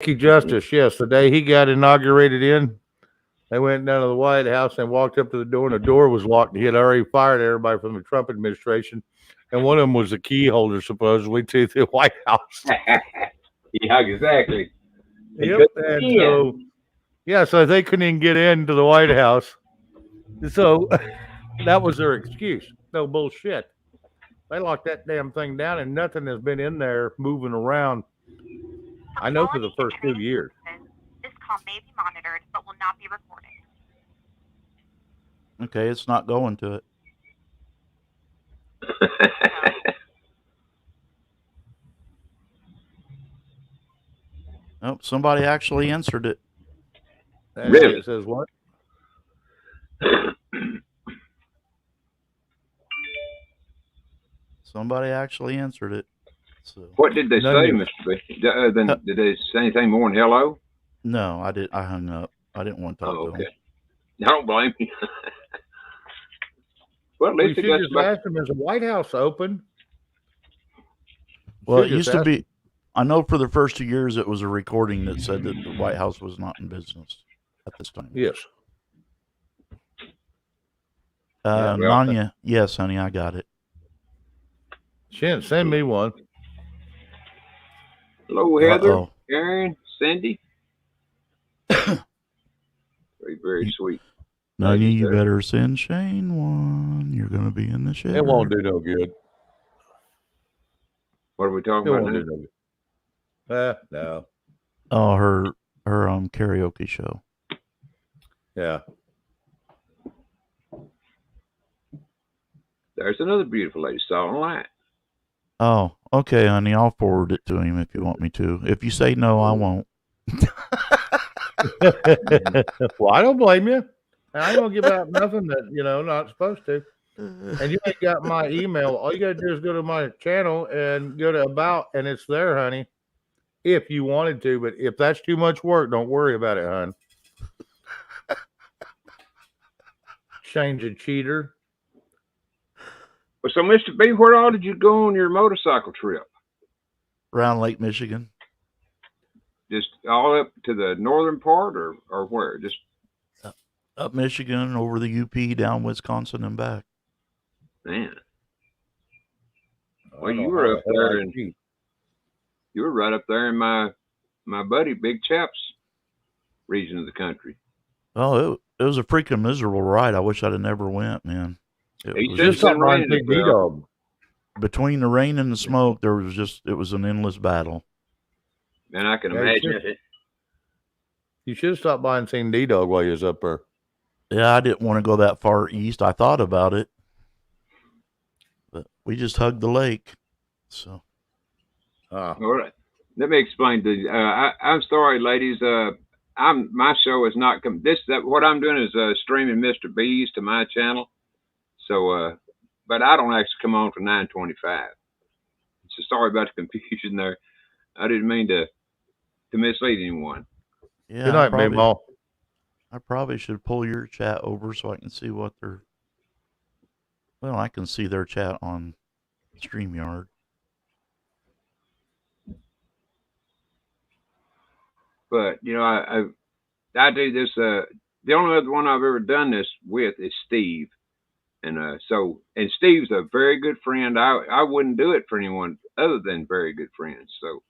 Justice, yes, the day he got inaugurated they went down to the White House and walked up to the door, and the door was locked. He had already fired everybody from the Trump administration, and one of them was the key holder, supposedly, to the White House. Yeah, exactly. Yep, and so they couldn't even get into the White House. So that was their excuse. No bullshit. They locked that damn thing down, and nothing has been in there moving around. I know for the first 2 years. This call may be monitored, but will not be recorded. Okay, it's not going to it. Oh, somebody actually answered it. Really? It says what? Somebody actually answered it. So. What did they say, Mr. B? Did they say anything more than hello? No, I did. I hung up. I didn't want to talk to him. I don't blame you. Well, at least you should just ask him, is the White House open? Well, it used to be. I know for the first 2 years it was a recording that said that the White House was not in business at this time. Yes. Nanya, yes, honey, I got it. She didn't send me one. Hello, Heather, Aaron, Cindy. Very, very sweet. Nanya, you better send Shane one. You're going to be in the show. It won't do no good. What are we talking about now? No. Oh, her karaoke show. Yeah. There's another beautiful lady, Starling Light. Oh, okay, honey. I'll forward it to him if you want me to. If you say no, I won't. Well, I don't blame you. I don't give out nothing that, not supposed to. And you ain't got my email. All you got to do is go to my channel and go to About, and it's there, honey. If you wanted to, but if that's too much work, don't worry about it, hon. Shane's a cheater. Well, so, Mr. B, where all did you go on your motorcycle trip? Around Lake Michigan. Just all up to the northern part, or where? Just up Michigan, over the UP, down Wisconsin, and back. Man. Well, you were up there, and you were right up there in my buddy Big Chap's region of the country. Oh, it was a freaking miserable ride. I wish I'd have never went, man. It was just raining. Between the rain and the smoke, it was an endless battle. And I can imagine it. You should have stopped by and seen D-Dog while you was up there. Yeah, I didn't want to go that far east. I thought about it, but we just hugged the lake. So, all right. Let me explain to you. I'm sorry, ladies. My show is not what I'm doing is streaming Mr. B's to my channel. So, but I don't actually come on for 9:25. So sorry about the confusion there. I didn't mean to mislead anyone. Yeah, good night, Maymall. I probably should pull your chat over so I can see what they're. Well, I can see their chat on StreamYard. But I do this. The only other one I've ever done this with is Steve, and Steve's a very good friend. I wouldn't do it for anyone other than very good friends. So,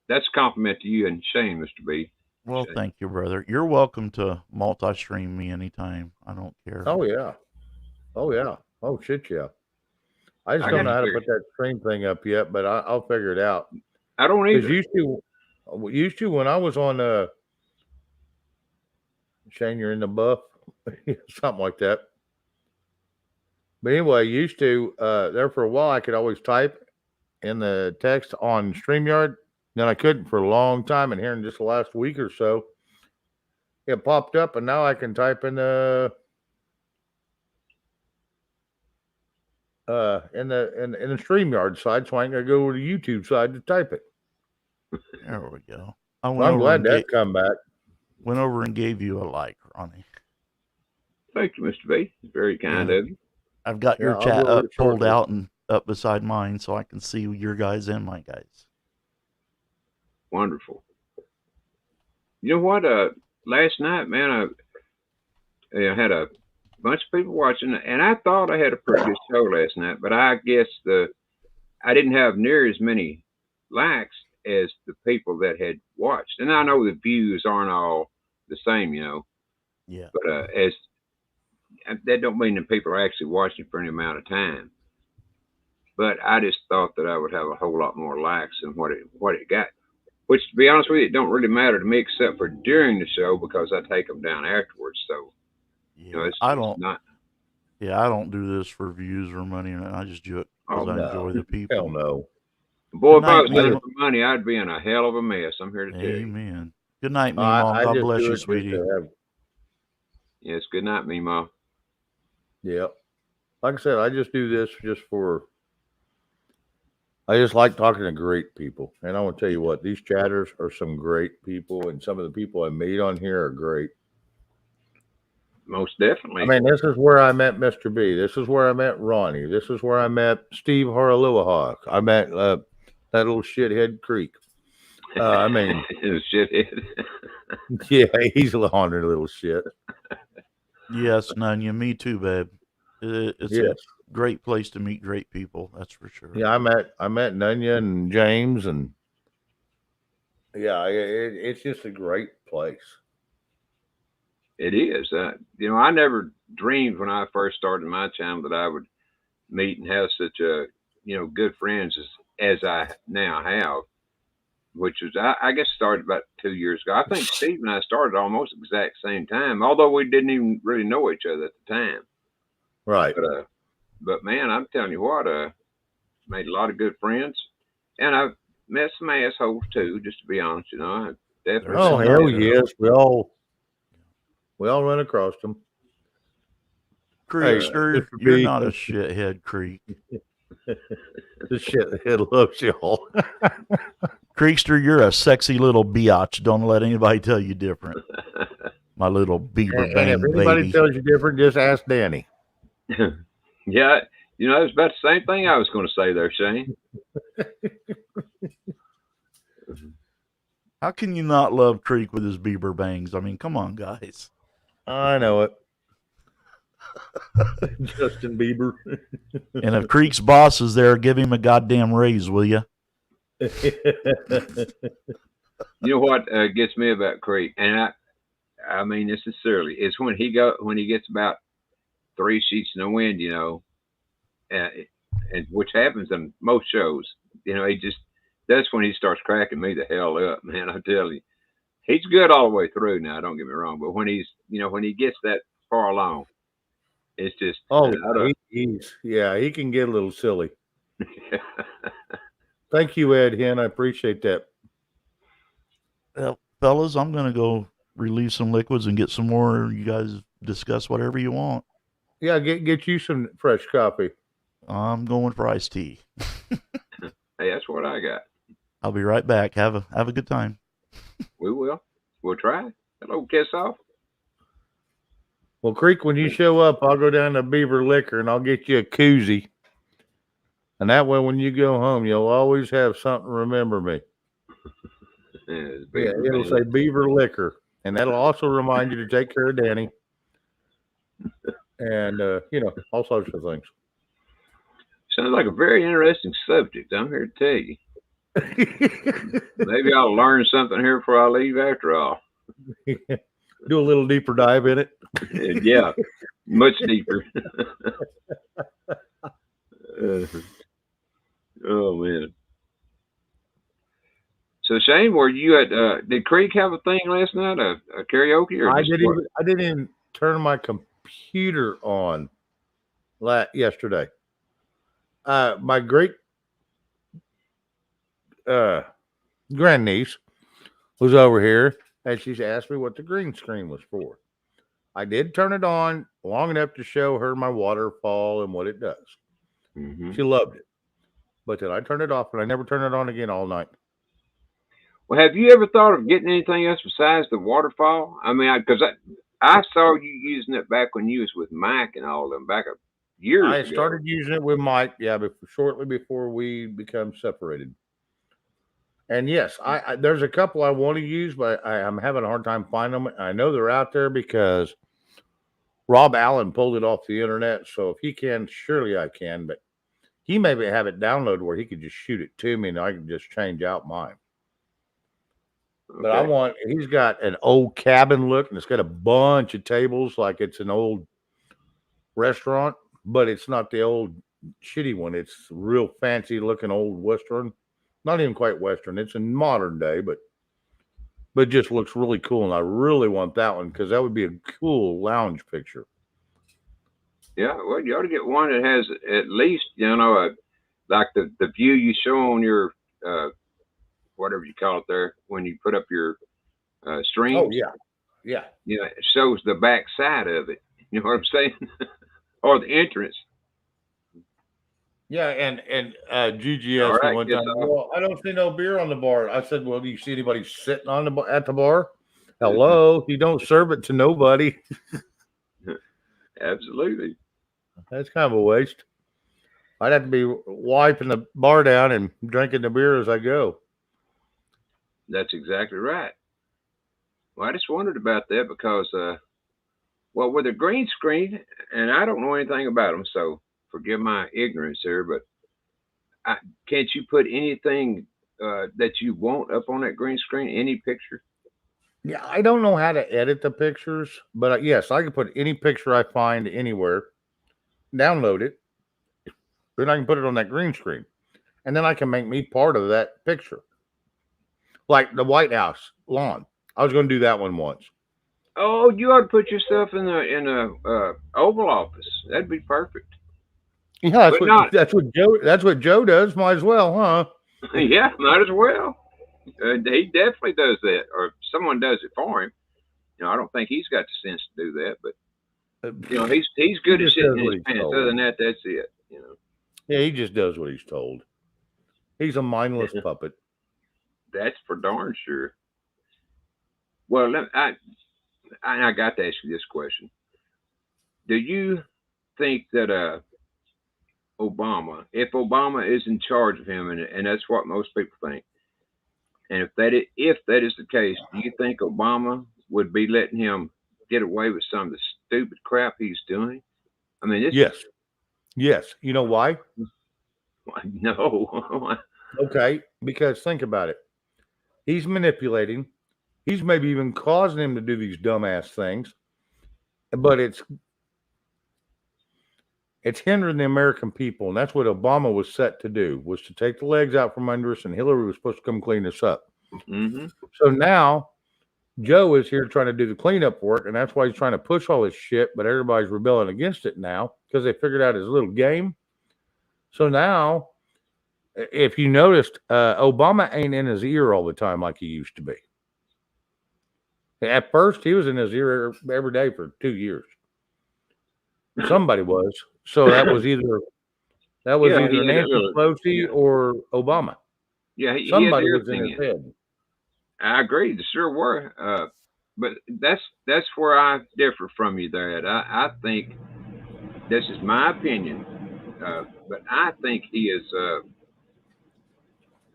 that's a compliment to you and Shane, Mr. B. Well, thank you, brother. You're welcome to multi-stream me anytime. I don't care. Oh, yeah. Oh, shit, yeah. I just don't know how to put that stream thing up yet, but I'll figure it out. I don't either. Used to when I was on Shane, you're in the buff, something like that. But anyway, used to there for a while I could always type in the text on StreamYard. Then I couldn't for a long time, and here in just the last week or so, it popped up, and now I can type in the StreamYard side, so I ain't gotta go to the YouTube side to type it. There we go. I'm glad that come back. Went over and gave you a like, Ronnie. Thank you, Mr. B. Very kind of you. I've got your chat pulled out and up beside mine, so I can see your guys and my guys. Wonderful. You know what? Last night, man, I had a bunch of people watching, and I thought I had a pretty good show last night, but I guess I didn't have near as many likes as the people that had watched. And I know the views aren't all the same, Yeah. but as that don't mean that people are actually watching for any amount of time. But I just thought that I would have a whole lot more likes than what it got. Which, to be honest with you, it don't really matter to me except for during the show because I take them down afterwards. So, Yeah. it's I don't. not. Yeah, I don't do this for views or money, and I just do it because Oh, I no. enjoy the people. Hell no. Boy, if Good I night, was doing Mama. it for money, I'd be in a hell of a mess. I'm here to tell you. Amen. Good night, I Meemaw. God just bless do you, it just sweetie. to have, Yes, good night, Meemaw. yeah. Like I said, I just do this just for. I just like talking to great people, and I want to tell you what, these chatters are some great people, and some of the people I meet on here are great. Most definitely. I mean, this is where I met Mr. B. This is where I met Ronnie. This is where I met Steve Harlewahawk. I met that little shithead Creek. I mean, Shithead. yeah, he's a haunted little shit. Yes, Nunya. Me too, babe. It's Yes. a great place to meet great people. That's for sure. Yeah, I met Nunya and James, and yeah, it's just a great place. It is. I never dreamed when I first started my channel that I would meet and have such good friends as I now have, which was, I guess, started about 2 years ago. I think Steve and I started almost exact same time, although we didn't even really know each other at the time. Right. But man, I'm telling you what, made a lot of good friends, and I've met some assholes too, just to be honest. I definitely. Oh, met hell some, yes. We all run across them. Creekster, Mr. you're B. not a shithead, Creek. The shithead loves y'all. Creekster, you're a sexy little biatch. Don't let anybody tell you different. My little beaver And bang if anybody baby. tells you different, just ask Danny. Yeah, it's about the same thing I was going to say there, Shane. How can you not love Creek with his beaver bangs? I mean, come on, guys. I know it. Justin Bieber. And if Creek's boss is there, give him a goddamn raise, will you? You know what gets me about Creek, and I mean this sincerely, is when he gets about 3 sheets in the wind, and which happens in most shows. That's when he starts cracking me the hell up, man. I tell you, he's good all the way through. Now, don't get me wrong, but when when he gets that far along, it's just he can get a little silly. Thank you, Ed Hen. I appreciate that. Well, fellas, I'm gonna go release some liquids and get some more. You guys discuss whatever you want. Yeah, get you some fresh coffee. I'm going for iced tea. Hey, that's what I got. I'll be right back. Have a good time. We will. We'll try. Hello, Kiss Off. Well, Creek, when you show up, I'll go down to Beaver Liquor and I'll get you a koozie. And that way, when you go home, you'll always have something to remember me. Yeah, it'll say Beaver Liquor. And that'll also remind you to take care of Danny. And, all sorts of things. Sounds like a very interesting subject. I'm here to tell you. Maybe I'll learn something here before I leave after all. Do a little deeper dive in it. Yeah, much deeper. Oh, man. So, Shane, were you at, did Creek have a thing last night, a karaoke? Or I didn't even turn my computer on yesterday. My great grandniece was over here, and she's asked me what the green screen was for. I did turn it on long enough to show her my waterfall and what it does. Mm-hmm. She loved it. But then I turned it off, and I never turned it on again all night. Well, have you ever thought of getting anything else besides the waterfall? I mean, because I saw you using it back when you was with Mike and all of them back a years ago. I started using it with Mike, shortly before we become separated. And yes, I there's a couple I want to use, but I'm having a hard time finding them. I know they're out there because Rob Allen pulled it off the internet. So if he can, surely I can. But he maybe have it downloaded where he could just shoot it to me and I can just change out mine. But I Okay. want, he's got an old cabin look and it's got a bunch of tables like it's an old restaurant, but it's not the old shitty one. It's real fancy looking old Western. Not even quite Western. It's in modern day, but just looks really cool. And I really want that one because that would be a cool lounge picture. Yeah, well, you ought to get one that has at least, like the view you show on your whatever you call it there when you put up your streams. Oh yeah, yeah. You know, it shows the back side of it. You know what I'm saying? Or the entrance. Yeah, and Gigi All asked me right, one yes, time, well, I don't see no beer on the bar. I said, well, do you see anybody sitting on at the bar? Hello, you don't serve it to nobody. Absolutely. That's kind of a waste. I'd have to be wiping the bar down and drinking the beer as I go. That's exactly right. Well, I just wondered about that because, well, with a green screen, and I don't know anything about them, so forgive my ignorance here, but can't you put anything that you want up on that green screen, any picture? Yeah, I don't know how to edit the pictures, but yes, I can put any picture I find anywhere, download it, then I can put it on that green screen, and then I can make me part of that picture. Like the White House lawn. I was going to do that one once. Oh, you ought to put yourself in a Oval Office. That'd be perfect. Yeah, But that's what Joe does. Might as well, huh? Yeah, might as well. He definitely does that, or someone does it for him. You know, I don't think he's got the sense to do that, but you know, he's good at just sitting does in what his he's pants. told. Other than that, that's it. You know. Yeah, he just does what he's told. He's a mindless puppet. That's for darn sure. Well, I got to ask you this question. Do you think that Obama, if Obama is in charge of him, and that's what most people think, and if that is the case, do you think Obama would be letting him get away with some of the stupid crap he's doing? I mean, Yes. You know why? No. Okay, because think about it. He's manipulating. He's maybe even causing him to do these dumbass things, but it's hindering the American people, and that's what Obama was set to do, was to take the legs out from under us, and Hillary was supposed to come clean us up. Mm-hmm. So now Joe is here trying to do the cleanup work, and that's why he's trying to push all this shit, but everybody's rebelling against it now because they figured out his little game. So now, if you noticed, Obama ain't in his ear all the time like he used to be. At first, he was in his ear every day for 2 years. Somebody was. So that was either Nancy Pelosi or Obama. Yeah, somebody was in his head. I agree. There sure were. But that's where I differ from you there, Ed. I think this is my opinion, but I think he is.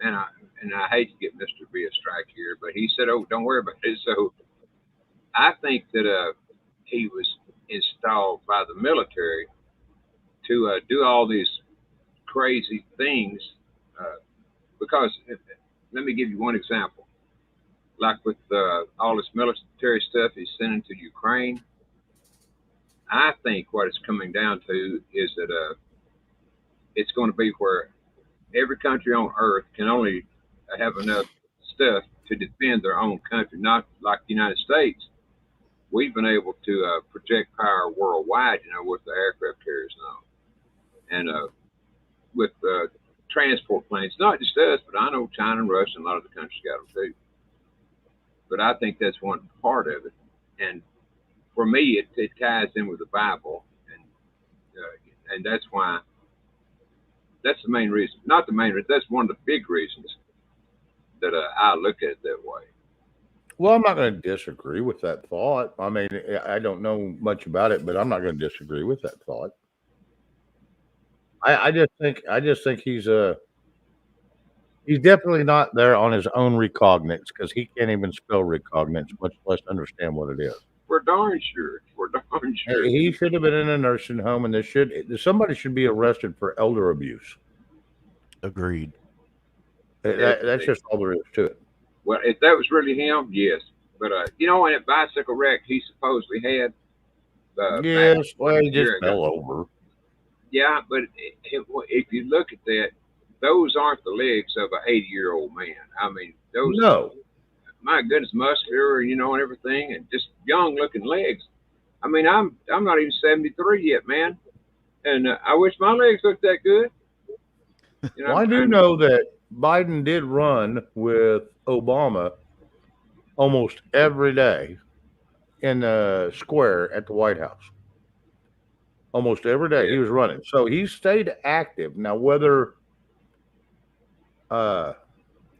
And I hate to get Mr. B a strike here, but he said, "Oh, don't worry about it." So I think that he was installed by the military to do all these crazy things. Because let me give you one example. Like with all this military stuff he's sending to Ukraine, I think what it's coming down to is that it's going to be where every country on earth can only have enough stuff to defend their own country, not like the United States. We've been able to project power worldwide, with the aircraft carriers now. And with transport planes, not just us, but I know China and Russia and a lot of the countries got them too. But I think that's one part of it. And for me, it ties in with the Bible. And that's why, that's the main reason. Not the main reason, that's one of the big reasons that I look at it that way. Well, I'm not going to disagree with that thought. I mean, I don't know much about it, but I'm not going to disagree with that thought. I just think he's He's definitely not there on his own recognizance because he can't even spell recognizance, much less understand what it is. We're darn sure. We're darn sure. He should have been in a nursing home, and somebody should be arrested for elder abuse. Agreed. That's just all there is to it. Well, if that was really him, yes. But in that bicycle wreck he supposedly had. Yes, well, he just fell over. Yeah, but if you look at that, those aren't the legs of an 80-year-old man. I mean, those. No. My goodness, muscular, and everything, and just young-looking legs. I mean, I'm not even 73 yet, man, and I wish my legs looked that good. Well, I do know that Biden did run with Obama almost every day in the square at the White House. Almost every day he was running, so he stayed active. Now, whether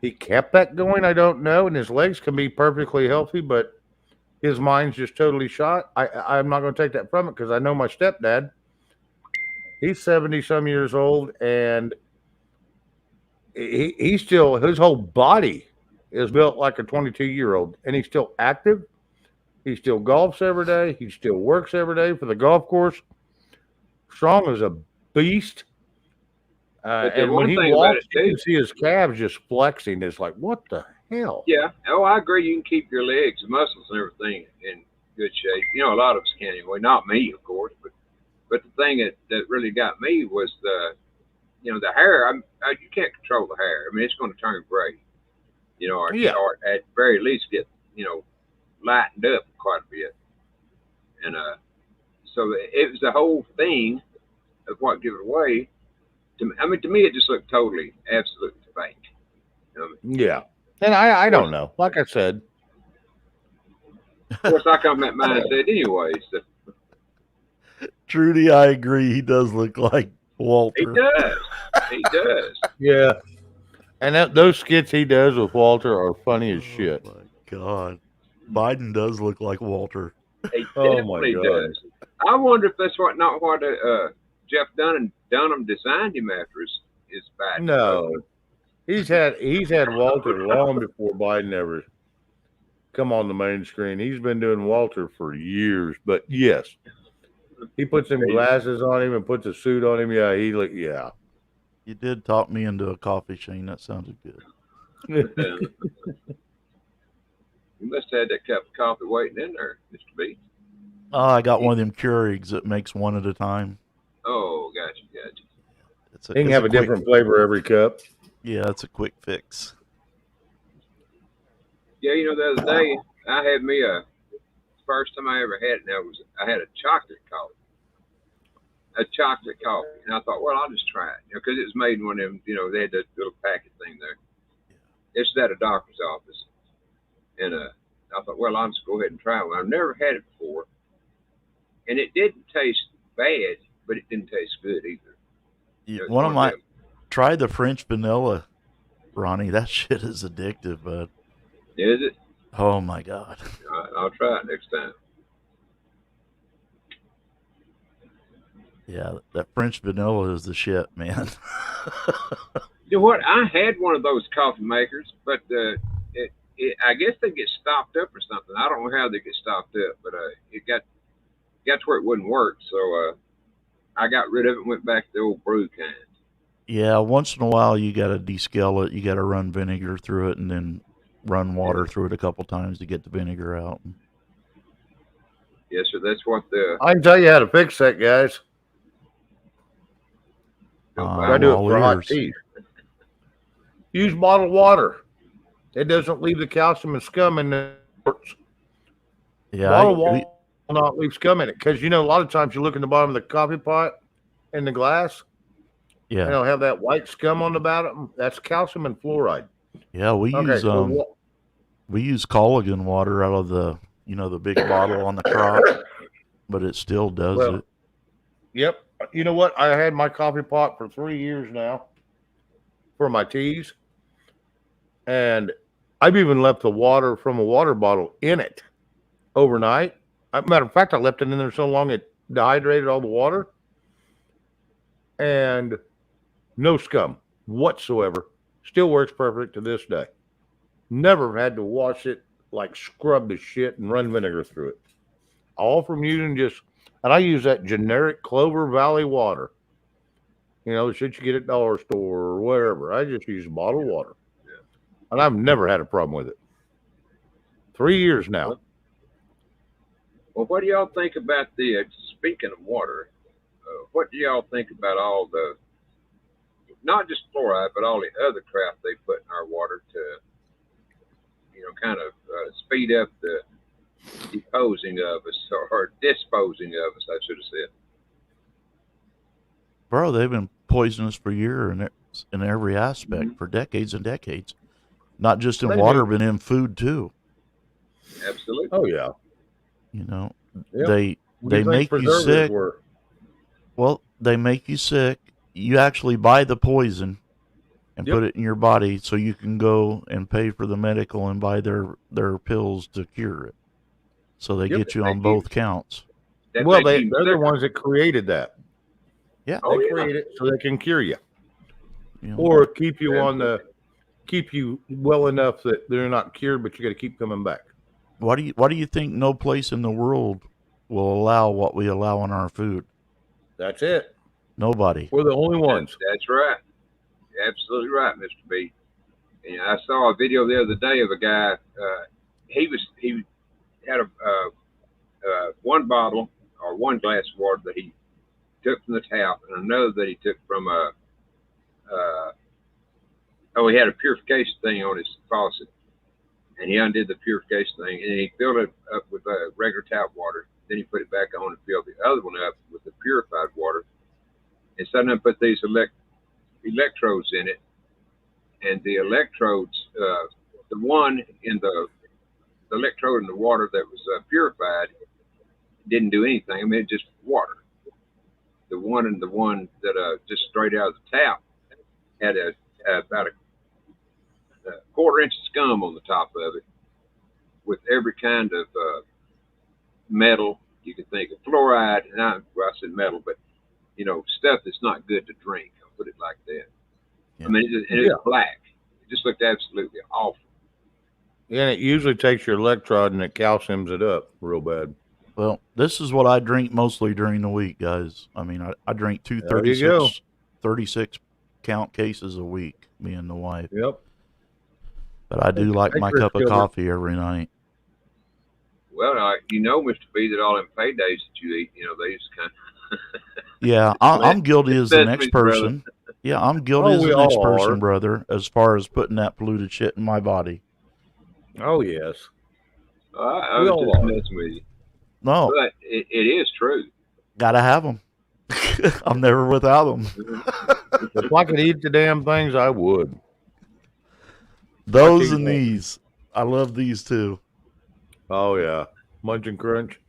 he kept that going, I don't know, and his legs can be perfectly healthy, but his mind's just totally shot. I'm not going to take that from it because I know my stepdad. He's 70-some years old, and he's still, his whole body is built like a 22-year-old, and he's still active. He still golfs every day. He still works every day for the golf course. Strong as a beast. And when he walks, you can see his calves just flexing. It's like, what the hell? Yeah. Oh, I agree. You can keep your legs, muscles, and everything in good shape. A lot of us can anyway. Not me, of course. But the thing that really got me was the hair. You can't control the hair. I mean, it's going to turn gray. Or at very least get lightened up quite a bit. And so it was the whole thing of what gave it away. To me, it just looked totally, absolutely fake. Yeah. And I don't know. Like I said. Of course, I come that mindset anyway. So. Trudy, I agree. He does look like Walter. He does. He does. Yeah. And those skits he does with Walter are funny as shit. Oh, my God. Biden does look like Walter. He definitely does. I wonder if that's not what Jeff Dunham designed him after his back. No, he's had Walter long before Biden ever come on the main screen. He's been doing Walter for years. But yes, he puts some glasses on him and puts a suit on him. Yeah, yeah. You did talk me into a coffee, Shane. That sounded good. You must have had that cup of coffee waiting in there, Mr. B. Oh, I got one of them Keurigs that makes one at a time. Oh, gotcha. You can have a different flavor every cup. Yeah, it's a quick fix. Yeah, the other day I had me first time I ever had it. I had a chocolate coffee. And I thought, well, I'll just try it, because it was made in one of them. They had that little packet thing there. It's at a doctor's office, and I thought, well, I'll just go ahead and try one. I've never had it before, and it didn't taste bad, but it didn't taste good either. Yeah, try the French vanilla, Ronnie. That shit is addictive, bud. Is it? Oh my God. I'll try it next time. Yeah, that French vanilla is the shit, man. You know what? I had one of those coffee makers, but I guess they get stopped up or something. I don't know how they get stopped up, but it got to where it wouldn't work. So I got rid of it and went back to the old brew kind. Yeah, once in a while you got to descale it. You got to run vinegar through it and then run water through it a couple times to get the vinegar out. Yes, sir. That's what I can tell you how to fix that, guys. I do it for hot tea. Use bottled water. It doesn't leave the calcium and scum in the quartz. Yeah, bottled water will not leave scum in it, because a lot of times you look in the bottom of the coffee pot in the glass. Yeah, and it'll have that white scum on the bottom. That's calcium and fluoride. Yeah, we use Colligan water out of the the big bottle on the crock, but it still does it. Yep. You know what? I had my coffee pot for 3 years now for my teas. And I've even left the water from a water bottle in it overnight. Matter of fact, I left it in there so long it dehydrated all the water. And no scum whatsoever. Still works perfect to this day. Never had to wash it, like scrub the shit and run vinegar through it. All from using and I use that generic Clover Valley water. You know, the shit you get at dollar store or wherever. I just use bottled water. Yeah. And I've never had a problem with it. 3 years now. Well, what do y'all think about speaking of water, what do y'all think about all not just fluoride, but all the other crap they put in our water to, kind of speed up the deposing of us, or disposing of us, I should have said. Bro, they've been poisonous for years in every aspect for decades and decades. Not just in water, but in food too. Absolutely. Oh yeah. They make you sick. Well, they make you sick. You actually buy the poison and put it in your body so you can go and pay for the medical and buy their pills to cure it. So they get you on both counts. Well, they're the ones that created that. Yeah. They create it so they can cure you. Or keep you keep you well enough that they're not cured, but you got to keep coming back. Why do you think no place in the world will allow what we allow in our food? That's it. Nobody. We're the only ones. That's right. Absolutely right, Mr. B. And I saw a video the other day of a guy. He had one bottle or one glass of water that he took from the tap, and another that he took from he had a purification thing on his faucet, and he undid the purification thing, and he filled it up with regular tap water. Then he put it back on and filled the other one up with the purified water, and suddenly put these electrodes in it, and the electrodes, the one in the electrode in the water that was purified didn't do anything. I mean, it just water. The one that just straight out of the tap had about a quarter inch of scum on the top of it, with every kind of metal you can think of, fluoride, and I said metal, but stuff that's not good to drink. I'll put it like that. Yeah. I mean, it's black. It just looked absolutely awful. Yeah, and it usually takes your electrode and it calciums it up real bad. Well, this is what I drink mostly during the week, guys. I mean, I drink 36 count cases a week, me and the wife. Yep. But I do like my cup of coffee every night. Well, Mr. B, that all them paydays that you eat, they just kind of... Yeah, I'm guilty as the next person. Yeah, I'm guilty as the next person, brother, as far as putting that polluted shit in my body. Oh, yes. I was just messing with you. No. But it is true. Gotta have them. I'm never without them. If I could eat the damn things, I would. Those and these. I love these too. Oh, yeah. Munch and Crunch.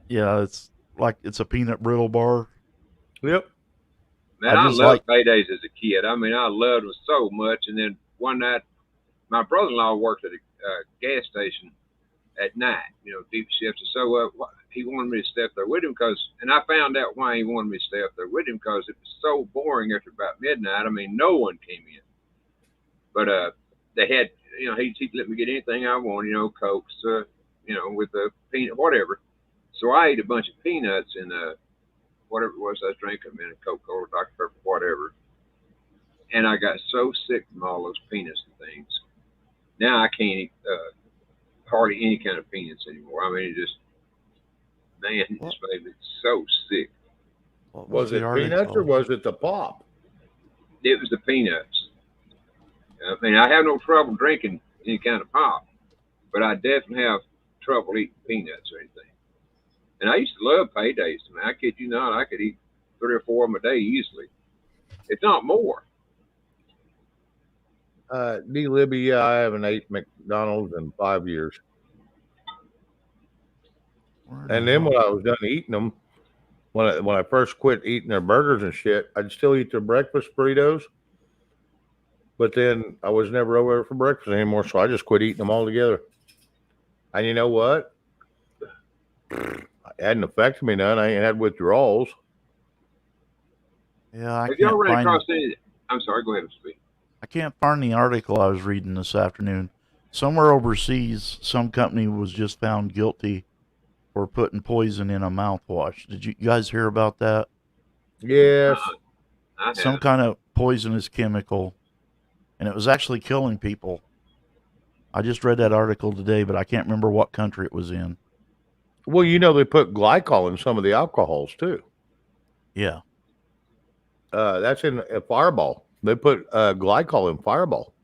Yeah, it's a peanut brittle bar. Yep. Man, I loved paydays as a kid. I mean, I loved them so much. And then one night, my brother-in-law worked at a gas station at night, deep shift. So he wanted me to stay up there with him and I found out why he wanted me to stay up there with him, because it was so boring after about midnight. I mean, no one came in. But they had, he'd let me get anything I wanted, Cokes, with the peanut, whatever. So I ate a bunch of peanuts and whatever it was I was drinking, a Coca-Cola, Dr. Pepper, whatever. And I got so sick from all those peanuts and things. Now I can't eat hardly any kind of peanuts anymore. I mean, it made me so sick. Was it peanuts or was it the pop? It was the peanuts. I mean, I have no trouble drinking any kind of pop, but I definitely have trouble eating peanuts or anything. And I used to love paydays. I mean, I kid you not, I could eat 3 or 4 of them a day easily, if not more. D. Libby, yeah, I haven't ate McDonald's in 5 years. And then when I was done eating them, when I first quit eating their burgers and shit, I'd still eat their breakfast burritos. But then I was never over there for breakfast anymore, so I just quit eating them altogether. And you know what? It hadn't affected me none. I ain't had withdrawals. Yeah, Have y'all run across any? I'm sorry, go ahead and speak. I can't find the article I was reading this afternoon. Somewhere overseas, some company was just found guilty for putting poison in a mouthwash. Did you guys hear about that? Yes. Some kind of poisonous chemical, and it was actually killing people. I just read that article today, but I can't remember what country it was in. Well, you know, they put glycol in some of the alcohols too. Yeah. That's in a Fireball. They put glycol in Fireball.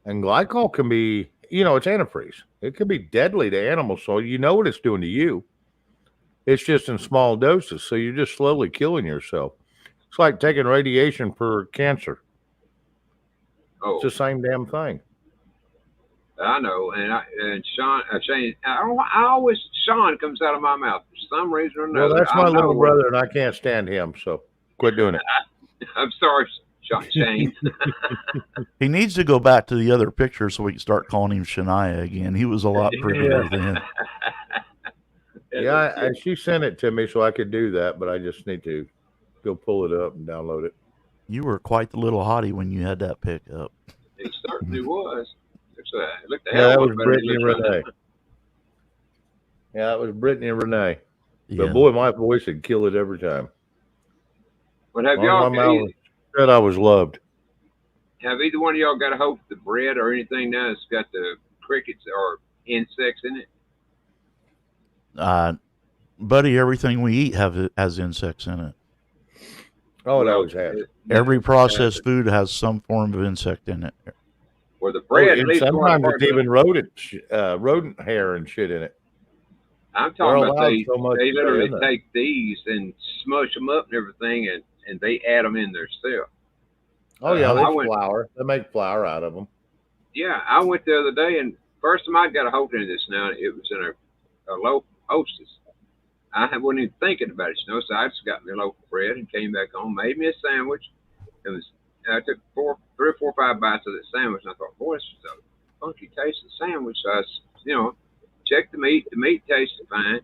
And glycol can be, you know, it's antifreeze. It can be deadly to animals, so you know what it's doing to you. It's just in small doses, so you're just slowly killing yourself. It's like taking radiation for cancer. Oh, It's the same damn thing. I know, and Shane, I always Sean comes out of my mouth for some reason or another. Well, that's my little brother, and I can't stand him, so quit doing it. I'm sorry, Shane. He needs to go back to the other picture so we can start calling him Shania again. He was a lot prettier then. Yeah, she sent it to me so I could do that, but I just need to go pull it up and download it. You were quite the little hottie when you had that pickup. He certainly was. Yeah, that was Brittany and Renee. Yeah, it was Brittany and Renee. Yeah. But boy, my voice would kill it every time. But have y'all said I was loved? Have either one of y'all got a hold of the bread or anything now that's got the crickets or insects in it? Buddy, everything we eat has insects in it. Oh, it always has. Every processed food has some form of insect in it. Or the bread. And sometimes it's even rodent hair and shit in it. I'm talking about they literally take these and smush them up and everything, and they add them in themselves. Oh yeah, flour. They make flour out of them. Yeah, I went the other day, and first time I got a hold of this now, it was in a loaf of Hostess. I wasn't even thinking about it, you know, so I just got me a loaf of bread and came back home, made me a sandwich. I took 3 or 4 or 5 bites of that sandwich, and I thought, boy, this is a funky tasting sandwich. So I, checked the meat. The meat tasted fine.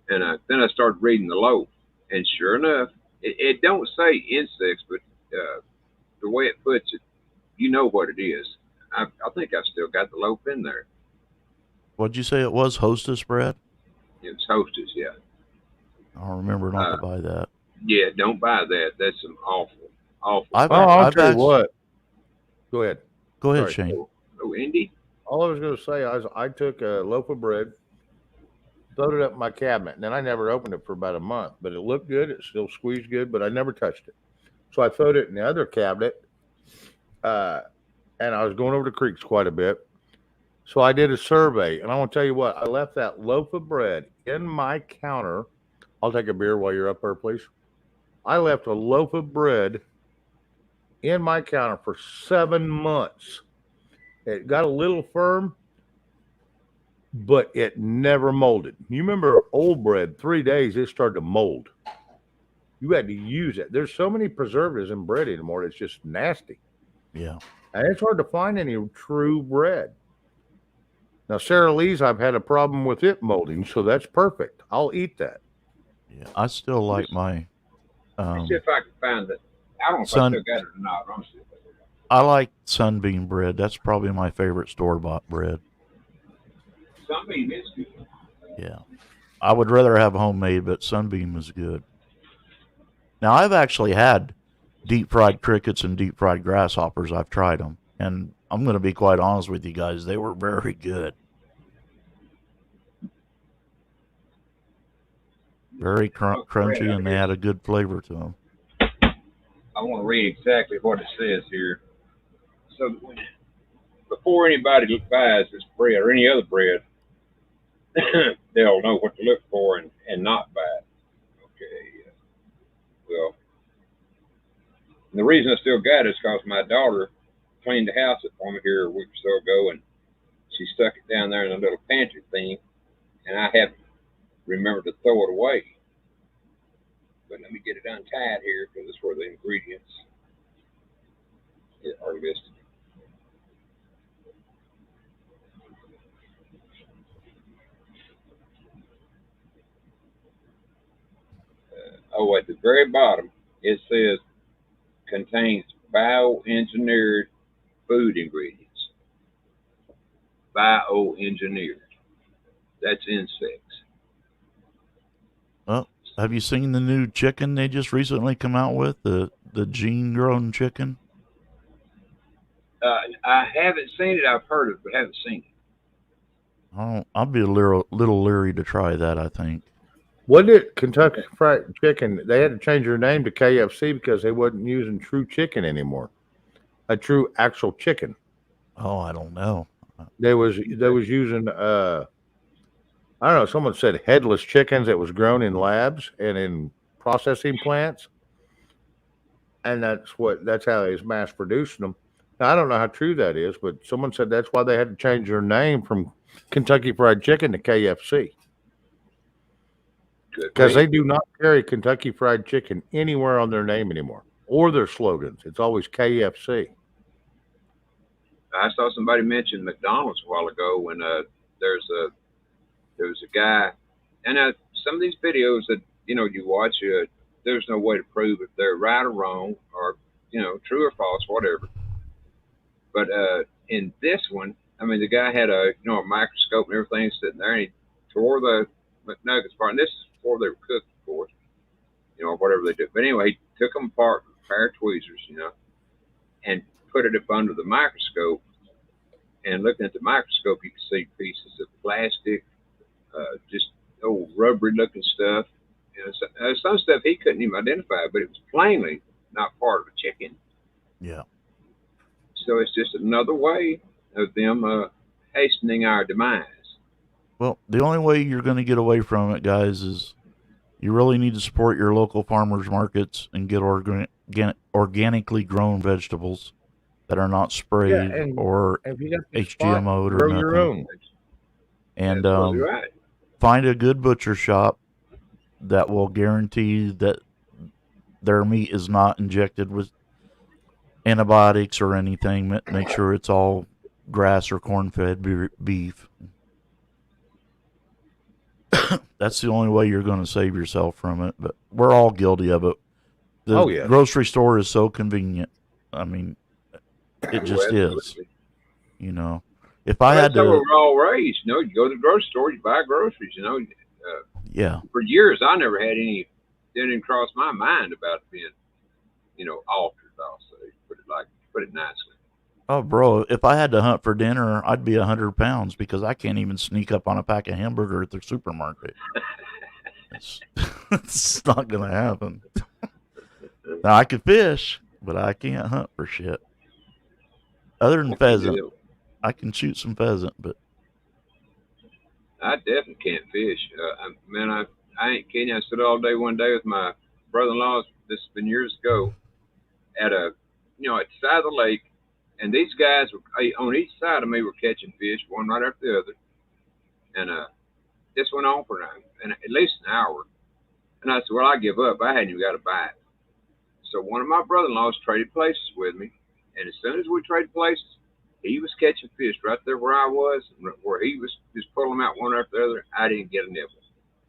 And then I started reading the loaf. And sure enough, it don't say insects, but the way it puts it, you know what it is. I think I've still got the loaf in there. What'd you say it was? Hostess bread? It was Hostess, yeah. I'll remember not to buy that. Yeah, don't buy that. That's some awful. I'll tell you what. Go ahead. Go ahead, Shane. Oh, Indy? All I was going to say is I took a loaf of bread, throwed it up in my cabinet, and then I never opened it for about a month. But it looked good. It still squeezed good, but I never touched it. So I throwed it in the other cabinet, and I was going over to Creeks quite a bit. So I did a survey, and I want to tell you what. I left that loaf of bread in my counter. I'll take a beer while you're up there, please. I left a loaf of bread in my counter for 7 months. It got a little firm, but it never molded. You remember old bread, 3 days, it started to mold. You had to use it. There's so many preservatives in bread anymore. It's just nasty. Yeah. And it's hard to find any true bread. Now, Sara Lee's, I've had a problem with it molding, so that's perfect. I'll eat that. Yeah, I still like my... Let's see if I can find it. I don't know if I still got it or not. I like Sunbeam bread. That's probably my favorite store-bought bread. Sunbeam is good. Yeah. I would rather have homemade, but Sunbeam is good. Now, I've actually had deep-fried crickets and deep-fried grasshoppers. I've tried them. And I'm going to be quite honest with you guys. They were very good. Very crunchy, and they had a good flavor to them. I want to read exactly what it says here. So before anybody buys this bread or any other bread, they'll know what to look for and not buy it. Okay. Well, the reason I still got it is because my daughter cleaned the house up for me here a week or so ago, and she stuck it down there in a little pantry thing, and I haven't remembered to throw it away. But let me get it untied here because it's where the ingredients are listed. At the very bottom, it says contains bioengineered food ingredients. Bioengineered. That's insects. Well, have you seen the new chicken they just recently come out with? The gene-grown chicken? I haven't seen it. I've heard of it, but haven't seen it. I'll be a little leery to try that, I think. Wasn't it Kentucky Fried Chicken? They had to change their name to KFC because they wasn't using true chicken anymore. A true actual chicken. Oh, I don't know. They was using I don't know, someone said headless chickens that was grown in labs and in processing plants. And that's how they was mass producing them. Now, I don't know how true that is, but someone said that's why they had to change their name from Kentucky Fried Chicken to KFC. Because they do not carry Kentucky Fried Chicken anywhere on their name anymore or their slogans. It's always KFC. I saw somebody mention McDonald's a while ago when there was a guy, and some of these videos that you watch, there's no way to prove if they're right or wrong or true or false, whatever. But in this one, I mean, the guy had a microscope and everything sitting there, and he tore the McNuggets apart. And this is before they were cooked, of course, whatever they do. But anyway, he took them apart with a pair of tweezers, and put it up under the microscope. And looking at the microscope, you could see pieces of plastic, just old rubbery looking stuff. Some stuff he couldn't even identify, but it was plainly not part of a chicken. Yeah. So it's just another way of them hastening our demise. Well, the only way you're going to get away from it, guys, is you really need to support your local farmers markets and get organically grown vegetables that are not sprayed or HGMO'd or nothing. Your own. And right. Find a good butcher shop that will guarantee that their meat is not injected with antibiotics or anything. Make sure it's all grass or corn-fed beef. That's the only way you're going to save yourself from it. But we're all guilty of it. The grocery store is so convenient. I mean, it just is. If I had to, we're all raised. You go to the grocery store, you buy groceries. Yeah. For years, I never had any. Didn't cross my mind about being, altered. I'll say, put it nicely. Oh, bro, if I had to hunt for dinner, I'd be 100 pounds because I can't even sneak up on a pack of hamburger at the supermarket. It's not gonna happen. Now, I could fish, but I can't hunt for shit. Other than pheasant, I can shoot some pheasant, but I definitely can't fish. I ain't kidding. I stood all day one day with my brother-in-law. This has been years ago. At at the side of the lake, and these guys were on each side of me were catching fish, one right after the other. And this went on for at least an hour. And I said, well, I give up. I hadn't even got a bite. So one of my brother-in-laws traded places with me. And as soon as we traded places, he was catching fish right there where I was, where he was just pulling them out one after the other. I didn't get a nibble.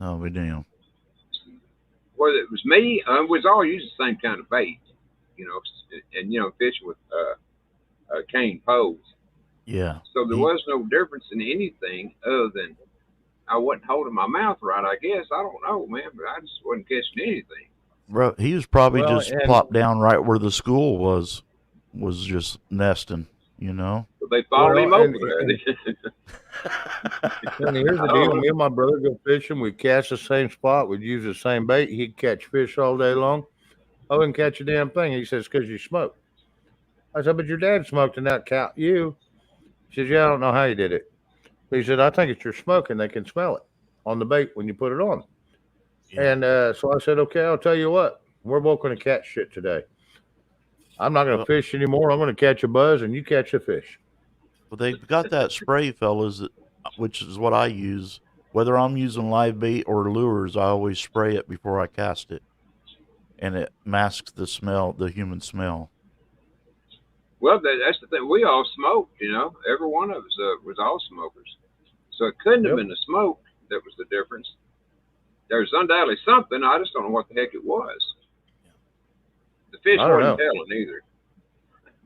Oh, be damn. Whether it was me, we was all using the same kind of bait, and fishing with cane poles. Yeah. So there was no difference in anything other than I wasn't holding my mouth right, I guess. I don't know, man, but I just wasn't catching anything. Bro, he was probably just plopped down right where the school was just nesting, But they followed him over there. And here's the deal. Me and my brother go fishing. We cast the same spot. We'd use the same bait. He'd catch fish all day long. I wouldn't catch a damn thing. He says, because you smoke. I said, but your dad smoked and that count you. He says, yeah, I don't know how you did it. But he said, I think it's your smoke and they can smell it on the bait when you put it on. Yeah. And so I said, okay, I'll tell you what. We're both going to catch shit today. I'm not going to fish anymore. I'm going to catch a buzz and you catch a fish. Well, they've got that spray, fellas, which is what I use. Whether I'm using live bait or lures, I always spray it before I cast it. And it masks the smell, the human smell. Well, that's the thing. We all smoked, Every one of us was all smokers. So it couldn't have been the smoke that was the difference. There's undoubtedly something. I just don't know what the heck it was. The fish weren't telling either.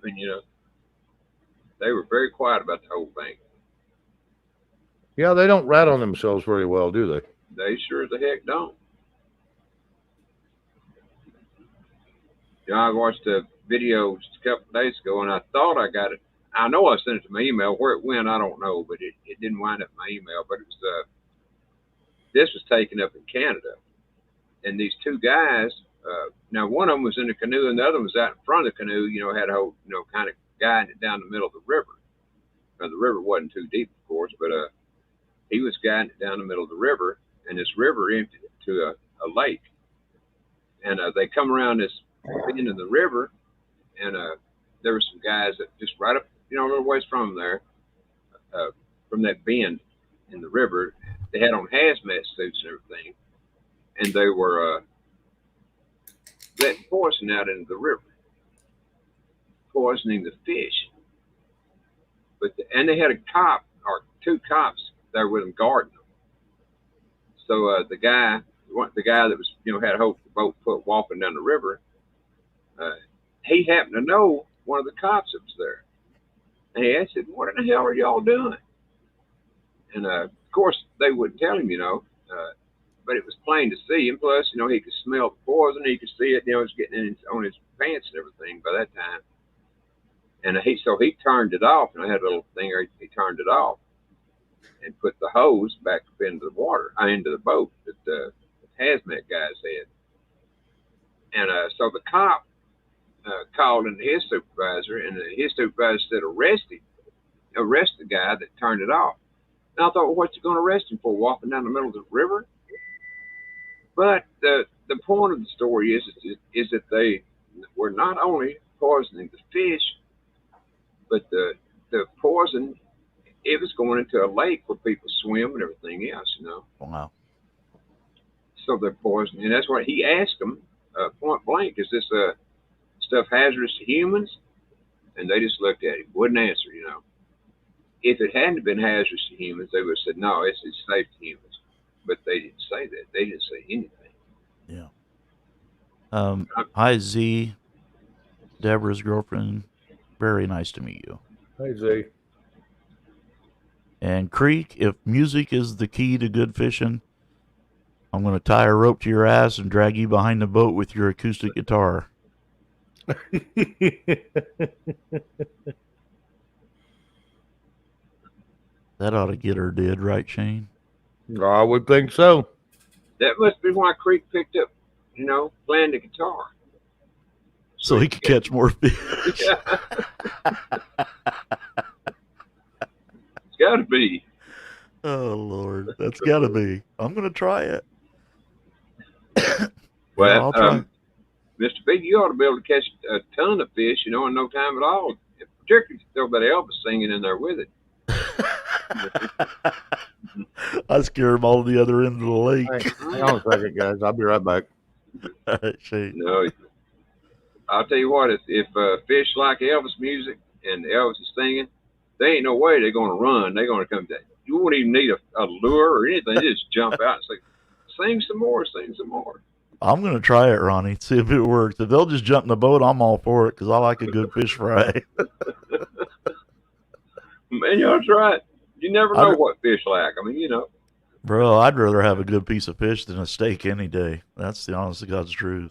mean, they were very quiet about the whole thing. Yeah, they don't rat on themselves very well, do they? They sure as the heck don't. I watched a video just a couple of days ago, and I thought I got it. I know I sent it to my email. Where it went, I don't know, but it didn't wind up in my email. But it was this was taken up in Canada, and these two guys. Now one of them was in the canoe, and the other one was out in front of the canoe. Had a whole, kind of guiding it down the middle of the river. Now, the river wasn't too deep, of course, but he was guiding it down the middle of the river, and this river emptied to a lake. And they come around this bend in the river, and there were some guys that just right up, a little ways from there, from that bend in the river. They had on hazmat suits and everything, and they were letting poison out into the river, poisoning the fish. And they had a cop or two cops there with them guarding them. So the guy that was, had a whole boat put walking down the river, he happened to know one of the cops that was there. And he asked him, "What in the hell are y'all doing?" And of course they wouldn't tell him, but it was plain to see. And plus, he could smell the poison. He could see it. It was getting on his pants and everything by that time. And he turned it off, and I had a little thing where he turned it off and put the hose back up into the water, into the boat that the hazmat guys had. And so the cop called in his supervisor, and his supervisor said, arrest the guy that turned it off. And I thought, well, what's he going to arrest him for, walking down the middle of the river? But the point of the story is that they were not only poisoning the fish, but the poison, it was going into a lake where people swim and everything else, Wow. So they're poisoning. And that's what he asked them, point blank, is this stuff hazardous to humans? And they just looked at him, wouldn't answer, If it hadn't been hazardous to humans, they would have said, no, it's safe to humans. But they didn't say that. They didn't say anything. Yeah. Hi, Z. Deborah's girlfriend. Very nice to meet you. Hey, Z. And Creek, if music is the key to good fishing, I'm going to tie a rope to your ass and drag you behind the boat with your acoustic guitar. That ought to get her dead, right, Shane? I would think so. That must be why Creek picked up, playing the guitar. So he could catch more fish. Yeah. It's got to be. Oh, Lord. That's got to be. I'm going to try it. Well, Mr. Big, you ought to be able to catch a ton of fish, in no time at all. Particularly if that Elvis singing in there with it. I scare him all to the other end of the lake. Hang on a second, guys. I'll be right back. Shane. No, I'll tell you what, if fish like Elvis music and Elvis is singing, they ain't no way they're going to run. They're going to come down. You won't even need a lure or anything. They just jump out and say, sing some more, sing some more. I'm going to try it, Ronnie, see if it works. If they'll just jump in the boat, I'm all for it because I like a good fish fry. Man, you ought to try it. You never know what fish like. I mean, Bro, I'd rather have a good piece of fish than a steak any day. That's the honest to God's truth.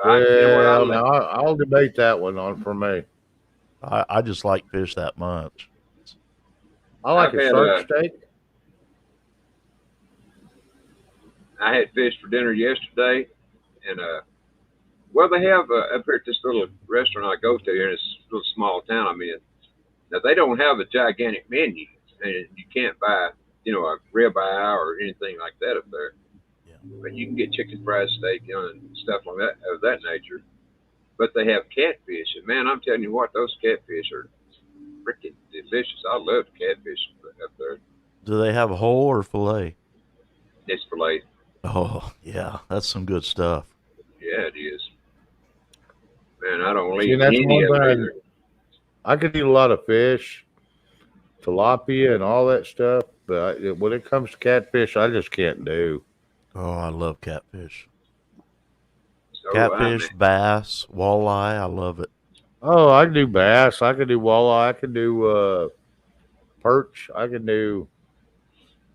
Well, I'll debate that one on for me. I just like fish that much. I like a shark steak. I had fish for dinner yesterday, and they have up here at this little restaurant I go to here in this little small town I'm in. Now they don't have a gigantic menu, and you can't buy, a ribeye or anything like that up there. Yeah. But you can get chicken fried steak, and stuff like that of that nature. But they have catfish, and man, I'm telling you what, those catfish are freaking delicious. I love catfish up there. Do they have whole or fillet? It's fillet. Oh yeah, that's some good stuff. Yeah, it is. Man, I don't leave that's any of one it thing. either. I could eat a lot of fish, tilapia, and all that stuff, but when it comes to catfish, I just can't do. Oh, I love catfish. So, Catfish, bass, walleye, I love it. Oh, I can do bass. I can do walleye. I can do perch. I can do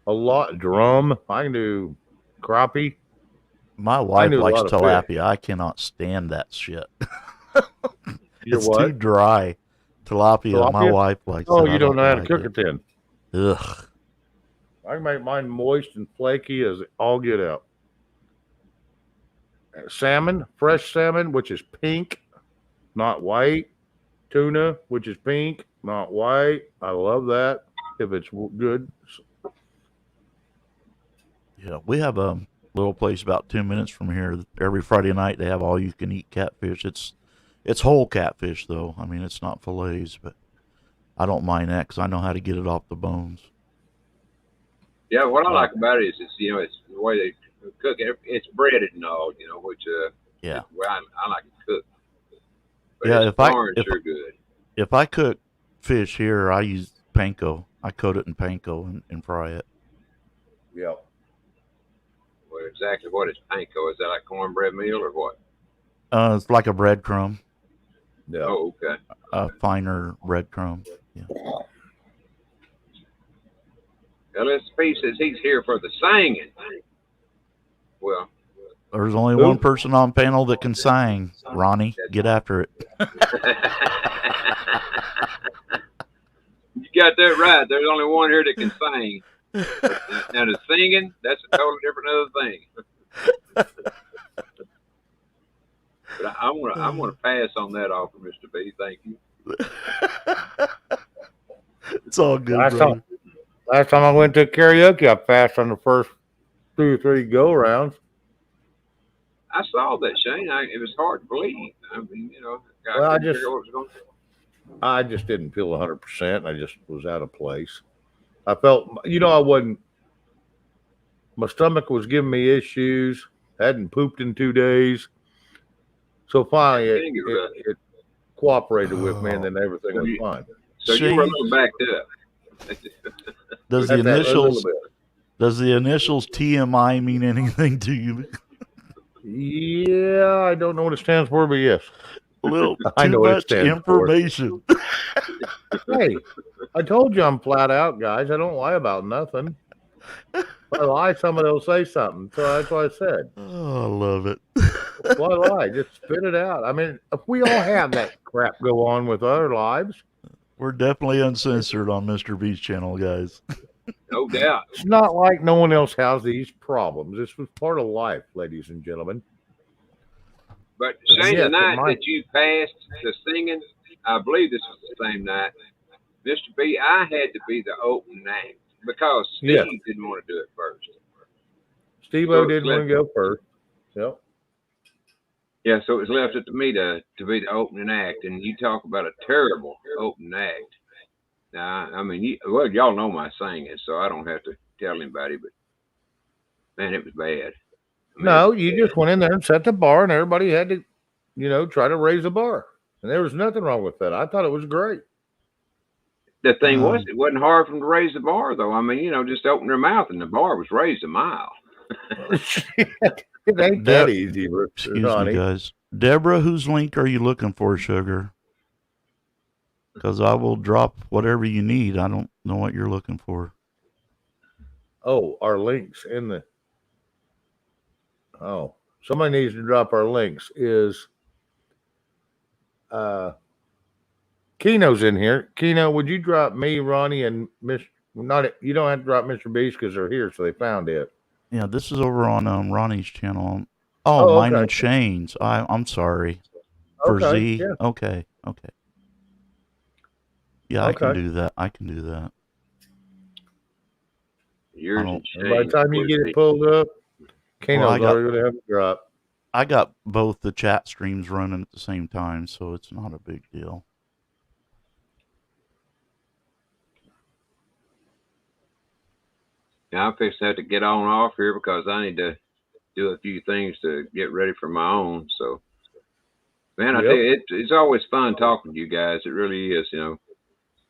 a lot. Drum. I can do crappie. My I wife can do a likes lot of fish. tilapia. I cannot stand that shit. You're It's too what? dry. Tilapia. My Tilapia? wife likes Oh, it. you I don't don't know how to like cook it. it then. Ugh. I can make mine moist and flaky as all get out. Salmon, fresh salmon, which is pink, not white. Tuna, which is pink, not white. I love that if it's good. Yeah, we have a little place about 10 minutes from here. Every Friday night they have all you can eat catfish. It's whole catfish though. I mean, it's not fillets, but I don't mind that because I know how to get it off the bones. Yeah, what I like about it is it's it's the way they cook it. It's breaded and all, which Yeah, well, I like it cooked. But yeah. it's darn sure good. If I cook fish here, I use panko. I coat it in panko and fry it. Yeah. Well, exactly what is panko? Is that like cornbread meal or what? It's like a breadcrumb, Yeah. Oh, okay. a finer breadcrumb. Yeah. Ellis P says he's here for the singing. Well, There's only one person on panel that can sing. Ronnie, get after it. You got that right. There's only one here that can sing. Now the singing, that's a totally different other thing. But I'm gonna pass on that offer, Mr. B. Thank you. It's all good. Last time I went to karaoke, I passed on the first 2 or 3 go rounds. I saw that, Shane. It was hard to believe. I mean, well, I just didn't feel 100%. I just was out of place. I felt, I wasn't. My stomach was giving me issues. Hadn't pooped in 2 days. So finally, it cooperated with me, and then everything was fine. So you were a little backed up. Does the initials TMI mean anything to you? Yeah, I don't know what it stands for, but yes. A little too much information. Hey, I told you I'm flat out, guys. I don't lie about nothing. If I lie, somebody will say something. So that's what I said. Oh, I love it. Why lie? Just spit it out. I mean, if we all have that crap go on with our lives. We're definitely uncensored on Mr. B's channel, guys. No doubt. It's not like no one else has these problems. This was part of life, ladies and gentlemen. But Shane, the night that you passed the singing, I believe this was the same night, Mr. B, I had to be the opening act because Steve didn't want to do it first. Steve-O didn't want to go first. Yep. Yeah, so it was left up to me to be the opening act, and you talk about a terrible opening act. Now, I mean, y'all know my singing, so I don't have to tell anybody, but man, it was bad. No, you just went in there and set the bar, and everybody had to, try to raise the bar. And there was nothing wrong with that. I thought it was great. The thing was, it wasn't hard for them to raise the bar, though. I mean, just open their mouth, and the bar was raised a mile. It ain't that easy. Excuse me, guys. Deborah, whose link are you looking for, sugar? Because I will drop whatever you need. I don't know what you're looking for. Oh, our links in the... Oh, somebody needs to drop our links. Is Keno's in here? Keno, would you drop me, Ronnie, and Miss? Not you don't have to drop Mr. Beast because they're here, so they found it. Yeah, this is over on Ronnie's channel. Oh, mine and Shane's. I'm sorry. For Z. Yeah. Okay. Yeah, I can do that. By the time you get it pulled up, Keno's already going to have it drop. I got both the chat streams running at the same time, so it's not a big deal. Now I fixed to have to get on off here because I need to do a few things to get ready for my own. So, man, I tell you, it's always fun talking to you guys. It really is,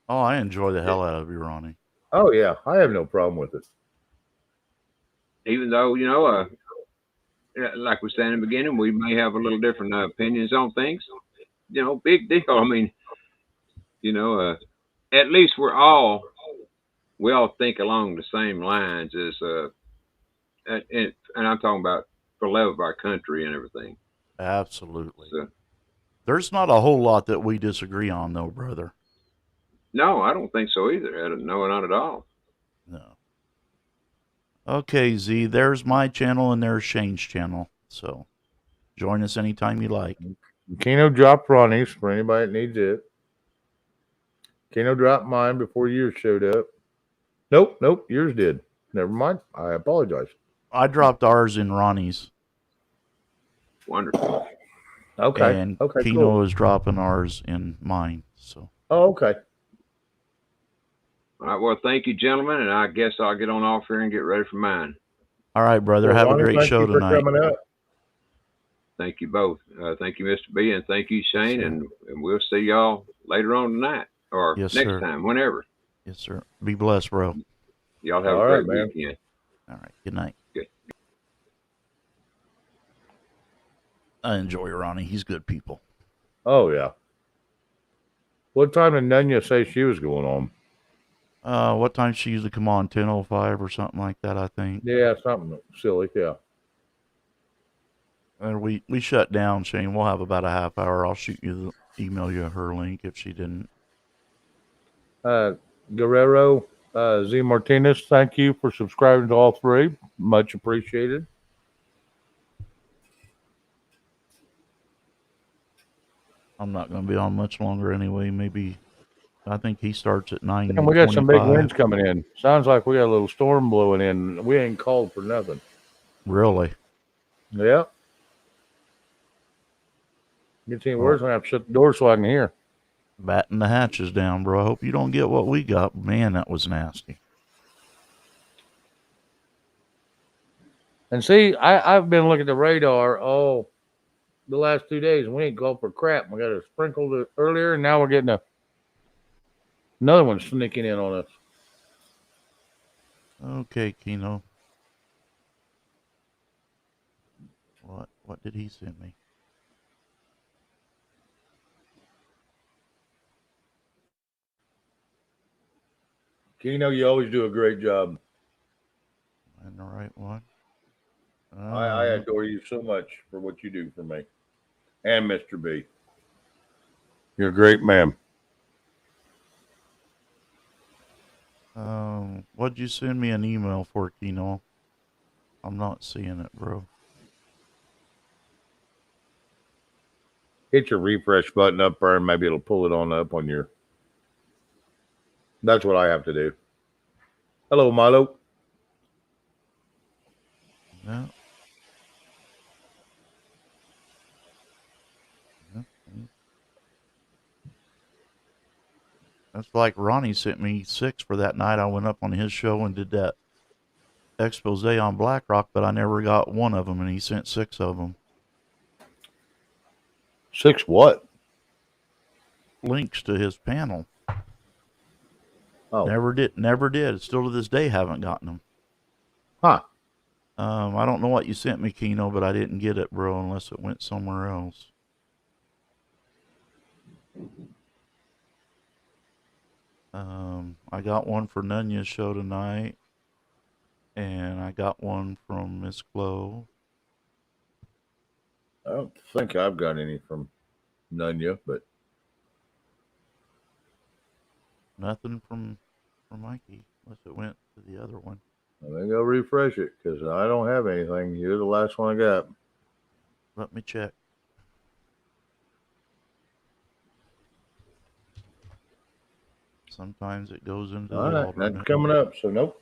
Oh, I enjoy the hell out of you, Ronnie. Oh yeah, I have no problem with it. Even though like we said in the beginning, we may have a little different opinions on things, big deal. I mean, at least we all think along the same lines as, and I'm talking about for love of our country and everything. Absolutely. So, there's not a whole lot that we disagree on, though, brother. No, I don't think so either. No, not at all. No. Okay, Z, there's my channel and there's Shane's channel. So join us anytime you like. Keno dropped Ronnie's for anybody that needs it. Keno dropped mine before yours showed up. Nope, yours did. Never mind. I apologize. I dropped ours in Ronnie's. Wonderful. Okay. And okay, Keno cool. is dropping ours in mine. So. Oh, okay. All right. Well, thank you, gentlemen, and I guess I'll get on off here and get ready for mine. All right, brother. Well, have Ronnie, a great thank show you for tonight. coming up. Thank you both. Thank you, Mr. B, and thank you, Shane. Yes, and we'll see y'all later on tonight or Yes, next sir. time, whenever. Yes, sir. Be blessed, bro. Y'all have All a right, great man. weekend. All right. Good night. Good. I enjoy Ronnie. He's good people. Oh, yeah. What time did Nunya say she was going on? What time she usually come on? 10:05 or something like that, I think. Yeah, something silly. Yeah. And we shut down, Shane. We'll have about a half hour. I'll email you her link if she didn't. Guerrero, Z Martinez, thank you for subscribing to all three. Much appreciated. I'm not going to be on much longer anyway. Maybe, I think he starts at 9:25. And we got some big winds coming in. Sounds like we got a little storm blowing in. We ain't called for nothing. Really? Yeah. Gets any worse, I have to shut the door so I can hear. Batting the hatches down, bro. I hope you don't get what we got. Man, that was nasty. And see, I've been looking at the radar the last 2 days, and we ain't called for crap. We got it sprinkled earlier, and now we're getting another one sneaking in on us. Okay, Keno. What did he send me? Keno, you always do a great job. And the right one. I adore you so much for what you do for me. And Mr. B. You're a great man. What'd you send me an email for, Keno? I'm not seeing it, bro. Hit your refresh button up there and maybe it'll pull it on up on your... That's what I have to do. Hello, Milo. No. That's like Ronnie sent me 6 for that night. I went up on his show and did that expose on BlackRock, but I never got one of them, and he sent 6 of them. 6 what? Links to his panel. Oh. Never did. Still to this day haven't gotten them. Huh. I don't know what you sent me, Keno, but I didn't get it, bro, unless it went somewhere else. I got one for Nunya's show tonight, and I got one from Miss Chloe. I don't think I've got any from Nunya, but Nothing from Mikey, unless it went to the other one. I think I'll refresh it because I don't have anything. You're the last one I got. Let me check. Sometimes it goes into All the right, alternate. that's coming up, so nope.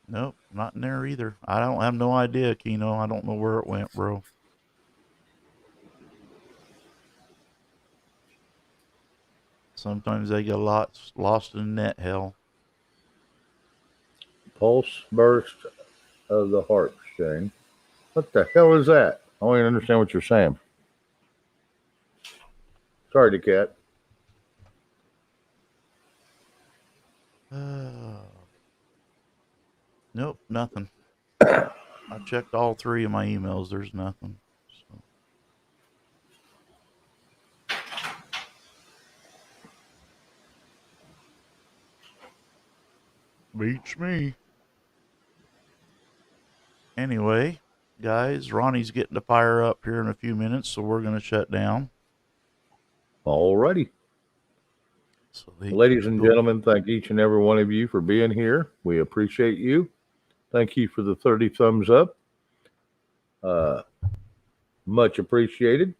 Nope, not in there either. I don't have no idea, Keno. I don't know where it went, bro. Sometimes they get lost in net hell. Pulse burst of the heart, Shane. What the hell is that? I don't even understand what you're saying. Sorry, cat. Nope, nothing. I checked all 3 of my emails. There's nothing. So. Beats me. Anyway, guys, Ronnie's getting to fire up here in a few minutes, so we're going to shut down. Alrighty. So ladies and gentlemen, thank each and every one of you for being here. We appreciate you. Thank you for the 30 thumbs up. Much appreciated.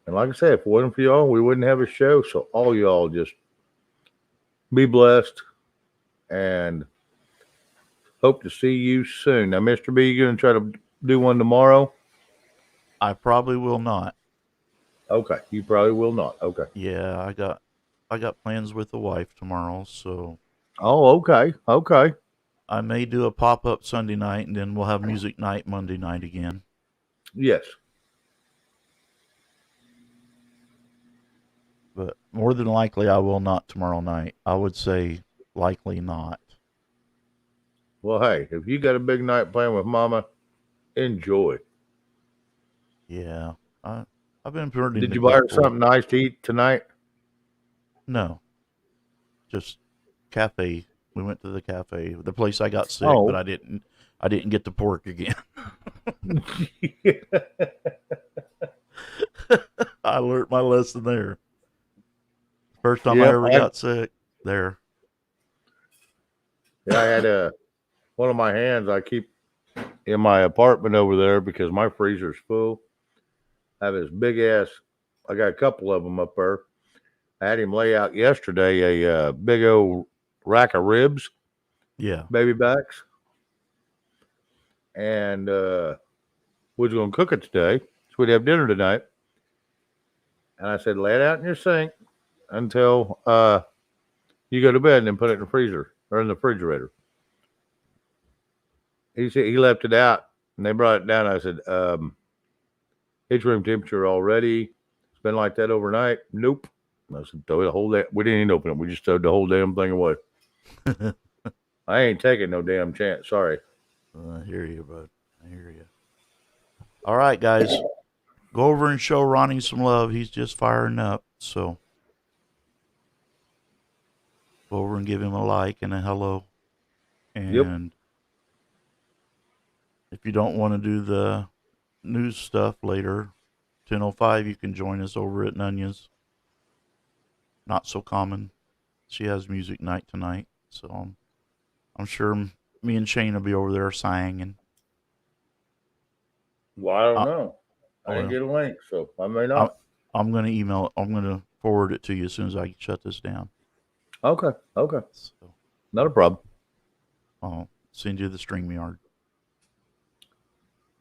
And like I said, if it wasn't for y'all, we wouldn't have a show. So all y'all just be blessed and hope to see you soon. Now, Mr. B, you going to try to do one tomorrow? I probably will not. Okay. You probably will not. Okay. Yeah, I got plans with the wife tomorrow, so. Oh, okay. Okay. I may do a pop-up Sunday night, and then we'll have music night Monday night again. Yes. But more than likely, I will not tomorrow night. I would say likely not. Well, hey, if you got a big night playing with Mama, enjoy. Yeah. I've been pretty. Did you buy her something nice to eat tonight? No. Just cafe. We went to the cafe, the place I got sick, but I didn't get the pork again. I learned my lesson there. First time I ever got sick there. Yeah, I had one of my hands I keep in my apartment over there because my freezer's full. I have this big ass, I got a couple of them up there. I had him lay out yesterday a big old rack of ribs. Yeah. Baby backs. And we was going to cook it today. So we'd have dinner tonight. And I said, lay it out in your sink until you go to bed and then put it in the freezer or in the refrigerator. He said he left it out and they brought it down. I said, it's room temperature already. It's been like that overnight. Nope. I said, throw the whole we didn't even open it. We just threw the whole damn thing away. I ain't taking no damn chance. Sorry. I hear you, bud. I hear you. All right, guys. Go over and show Ronnie some love. He's just firing up. So go over and give him a like and a hello. And if you don't want to do the news stuff later, 10:05, you can join us over at Nunya's. Not so common. She has music night tonight. So I'm sure me and Shane will be over there singing. Well, I don't know. I didn't get a link, so I may not. I'm going to email it. I'm going to forward it to you as soon as I shut this down. Okay. Okay. So, not a problem. I'll send you the StreamYard.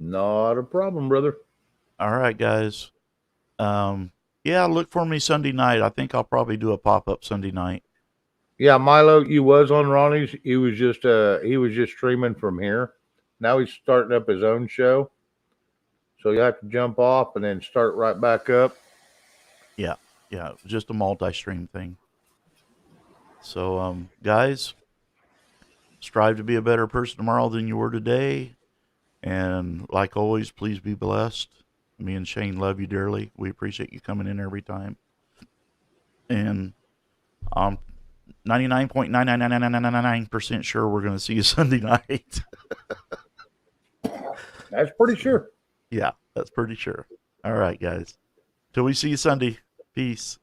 Not a problem, brother. All right, guys. Yeah, look for me Sunday night. I think I'll probably do a pop-up Sunday night. Yeah, Milo, you was on Ronnie's. He was just streaming from here. Now he's starting up his own show. So you have to jump off and then start right back up. Yeah, just a multi-stream thing. So, guys, strive to be a better person tomorrow than you were today. And like always, please be blessed. Me and Shane love you dearly. We appreciate you coming in every time. And 99.99999% sure we're going to see you Sunday night. That's pretty sure. Yeah, that's pretty sure. All right, guys. Till we see you Sunday. Peace.